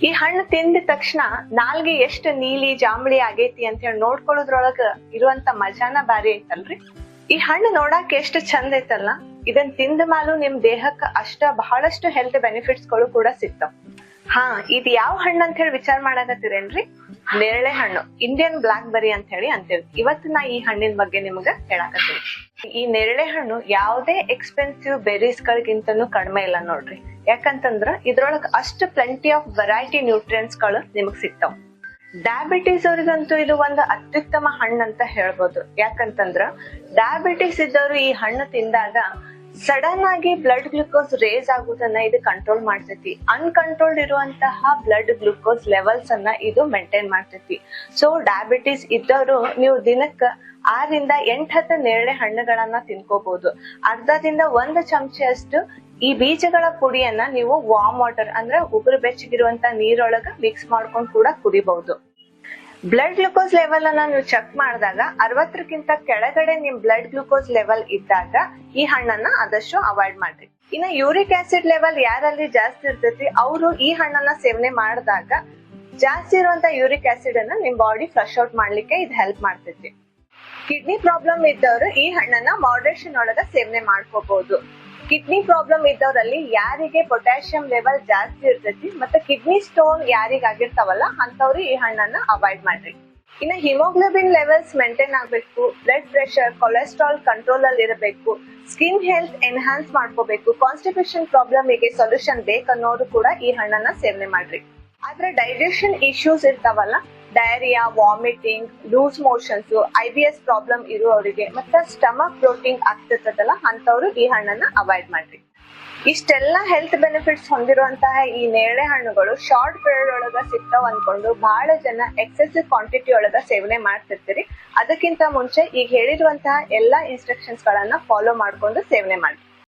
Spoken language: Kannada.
ಈ ಹಣ್ಣು ತಿಂದ ತಕ್ಷಣ ನಾಲ್ಗೆ ಎಷ್ಟು ನೀಲಿ ಜಾಂಬಳಿ ಆಗೈತಿ ಅಂತ ಹೇಳಿ ನೋಡ್ಕೊಳ್ಳೋದ್ರೊಳಗ ಇರುವಂತ ಮಜಾನ ಬಾರಿ ಐತಲ್ರಿ. ಈ ಹಣ್ಣು ನೋಡಾಕ ಎಷ್ಟು ಚಂದ ಐತಲ್ಲ, ಇದನ್ ತಿಂದ ಮಾಲು ನಿಮ್ ದೇಹಕ್ಕ ಬಹಳಷ್ಟು ಹೆಲ್ತ್ ಬೆನಿಫಿಟ್ಸ್ ಗಳು ಕೂಡ ಸಿಗ್ತಾವ್. ಇದ್ ಯಾವ ಹಣ್ಣು ಅಂತ ಹೇಳಿ ವಿಚಾರ ಮಾಡಾಕತ್ತೀರೇನ್ರಿ? ನೇರಳೆ ಹಣ್ಣು, ಇಂಡಿಯನ್ ಬ್ಲಾಕ್ ಬೆರಿ ಅಂತ ಹೇಳಿ ಅಂತೇಳಿ. ಇವತ್ತು ನಾ ಈ ಹಣ್ಣಿನ ಬಗ್ಗೆ ನಿಮ್ಗ ಹೇಳಾಕತ್ತೀನಿ. ಈ ನೇರಳೆ ಹಣ್ಣು ಯಾವ್ದೇ ಎಕ್ಸ್ಪೆನ್ಸಿವ್ ಬೆರೀಸ್ ಗಳಿಗಿಂತನೂ ಕಡಿಮೆ ಇಲ್ಲ ನೋಡ್ರಿ. ಯಾಕಂತಂದ್ರ ಇದ್ರೊಳಗ ಅಷ್ಟು ಪ್ಲೆಂಟಿ ಆಫ್ ವೆರೈಟಿ ನ್ಯೂಟ್ರಿಯೆಂಟ್ಸ್ ಗಳು ನಿಮಗ್ ಸಿಗ್ತಾವ್. ಡಯಾಬಿಟಿಸ್ ಅವ್ರಿಗಂತೂ ಇದು ಒಂದು ಅತ್ಯುತ್ತಮ ಹಣ್ಣು ಅಂತ ಹೇಳ್ಬೋದು. ಯಾಕಂತಂದ್ರ ಡಯಾಬಿಟಿಸ್ ಇದ್ದವರು ಈ ಹಣ್ಣು ತಿಂದಾಗ ಸಡನ್ ಆಗಿ ಬ್ಲಡ್ ಗ್ಲೂಕೋಸ್ ರೇಸ್ ಆಗುದನ್ನ ಇದು ಕಂಟ್ರೋಲ್ ಮಾಡ್ತೈತಿ. ಅನ್ಕಂಟ್ರೋಲ್ಡ್ ಇರುವಂತಹ ಬ್ಲಡ್ ಗ್ಲೂಕೋಸ್ ಲೆವೆಲ್ಸ್ ಅನ್ನ ಇದು ಮೇಂಟೈನ್ ಮಾಡ್ತೈತಿ. ಸೊ ಡಯಾಬಿಟಿಸ್ ಇದ್ದವರು ನೀವು ದಿನಕ್ಕ 6ರಿಂದ 8 ನೇರಳೆ ಹಣ್ಣುಗಳನ್ನ ತಿನ್ಕೋಬಹುದು. ಅರ್ಧದಿಂದ 1 ಚಮಚೆಯಷ್ಟು ಈ ಬೀಜಗಳ ಪುಡಿಯನ್ನ ನೀವು ವಾರ್ಮ್ ವಾಟರ್ ಅಂದ್ರೆ ಉಗುರು ಬೆಚ್ಚಗಿರುವಂತ ನೀರೊಳಗ ಮಿಕ್ಸ್ ಮಾಡ್ಕೊಂಡು ಕೂಡ ಕುಡಿಬಹುದು. ಬ್ಲಡ್ ಗ್ಲೂಕೋಸ್ ಲೆವೆಲ್ ಅನ್ನ ನೀವು ಚೆಕ್ ಮಾಡಿದಾಗ 60ಕ್ಕಿಂತ ಕೆಳಗಡೆ ನಿಮ್ ಬ್ಲಡ್ ಗ್ಲೂಕೋಸ್ ಲೆವೆಲ್ ಇದ್ದಾಗ ಈ ಹಣ್ಣನ್ನ ಆದಷ್ಟು ಅವಾಯ್ಡ್ ಮಾಡ್ರಿ. ಇನ್ನ ಯೂರಿಕ್ ಆಸಿಡ್ ಲೆವೆಲ್ ಯಾರಲ್ಲಿ ಜಾಸ್ತಿ ಇರ್ತೈತಿ ಅವರು ಈ ಹಣ್ಣನ್ನ ಸೇವನೆ ಮಾಡಿದಾಗ ಜಾಸ್ತಿ ಇರುವಂತ ಯೂರಿಕ್ ಆಸಿಡ್ ಅನ್ನ ನಿಮ್ ಬಾಡಿ ಫ್ಲಶ್ ಔಟ್ ಮಾಡ್ಲಿಕ್ಕೆ ಇದು ಹೆಲ್ಪ್ ಮಾಡ್ತೈತಿ. ಕಿಡ್ನಿ ಪ್ರಾಬ್ಲಮ್ ಇದ್ದವರು ಈ ಹಣ್ಣನ್ನ ಮಾಡರೇಷನ್ ಒಳಗ ಸೇವನೆ ಮಾಡ್ಕೋಬಹುದು. ಕಿಡ್ನಿ ಪ್ರಾಬ್ಲಮ್ ಇದ್ದವರಲ್ಲಿ ಯಾರಿಗೆ ಪೊಟ್ಯಾಷಿಯಂ ಲೆವೆಲ್ ಜಾಸ್ತಿ ಇರ್ತೈತಿ ಮತ್ತೆ ಕಿಡ್ನಿ ಸ್ಟೋನ್ ಯಾರಿಗಾಗಿರ್ತಾವಲ್ಲ ಅಂತವ್ರು ಈ ಹಣ್ಣನ್ನ ಅವಾಯ್ಡ್ ಮಾಡ್ರಿ. ಇನ್ನ ಹಿಮೋಗ್ಲೋಬಿನ್ ಲೆವೆಲ್ಸ್ ಮೇಂಟೈನ್ ಆಗ್ಬೇಕು, ಬ್ಲಡ್ ಪ್ರೆಷರ್, ಕೊಲೆಸ್ಟ್ರಾಲ್ ಕಂಟ್ರೋಲ್ ಅಲ್ಲಿ ಇರಬೇಕು, ಸ್ಕಿನ್ ಹೆಲ್ತ್ ಎನ್ಹಾನ್ಸ್ ಮಾಡ್ಕೋಬೇಕು, ಕಾನ್ಸ್ಟಿಪೇಷನ್ ಪ್ರಾಬ್ಲಮ್ ಗೆ ಸೊಲ್ಯೂಷನ್ ಬೇಕನ್ನೋರು ಕೂಡ ಈ ಹಣ್ಣನ್ನ ಸೇವನೆ ಮಾಡ್ರಿ. ಆದ್ರೆ ಡೈಜೆಷನ್ ಇಶ್ಯೂಸ್ ಇರ್ತಾವಲ್ಲ, diarrhoea, vomiting, loose motions, IBS problem ಇರುವವರಿಗೆ ಮತ್ತೆ ಸ್ಟಮಕ್ ಬ್ಲೋಟಿಂಗ್ ಆಗ್ತಿರ್ತದಲ್ಲ ಅಂತವ್ರು ಈ ಹಣ್ಣನ್ನ ಅವಾಯ್ಡ್ ಮಾಡ್ರಿ. ಇಷ್ಟೆಲ್ಲ ಹೆಲ್ತ್ ಬೆನಿಫಿಟ್ಸ್ ಹೊಂದಿರುವಂತಹ ಈ ನೇರಳೆ ಹಣ್ಣುಗಳು ಶಾರ್ಟ್ ಪೀರಿಯಡ್ ಒಳಗ ಸಿಗ್ತಾವ್ ಅನ್ಕೊಂಡು ಬಹಳ ಜನ ಎಕ್ಸೆಸಿವ್ ಕ್ವಾಂಟಿಟಿ ಒಳಗ ಸೇವನೆ ಮಾಡ್ತಿರ್ತೀರಿ. ಅದಕ್ಕಿಂತ ಮುಂಚೆ ಈಗ ಹೇಳಿರುವಂತಹ ಎಲ್ಲಾ ಇನ್ಸ್ಟ್ರಕ್ಷನ್ಸ್ ಗಳನ್ನ ಫಾಲೋ ಮಾಡ್ಕೊಂಡು ಸೇವನೆ ಮಾಡಿ.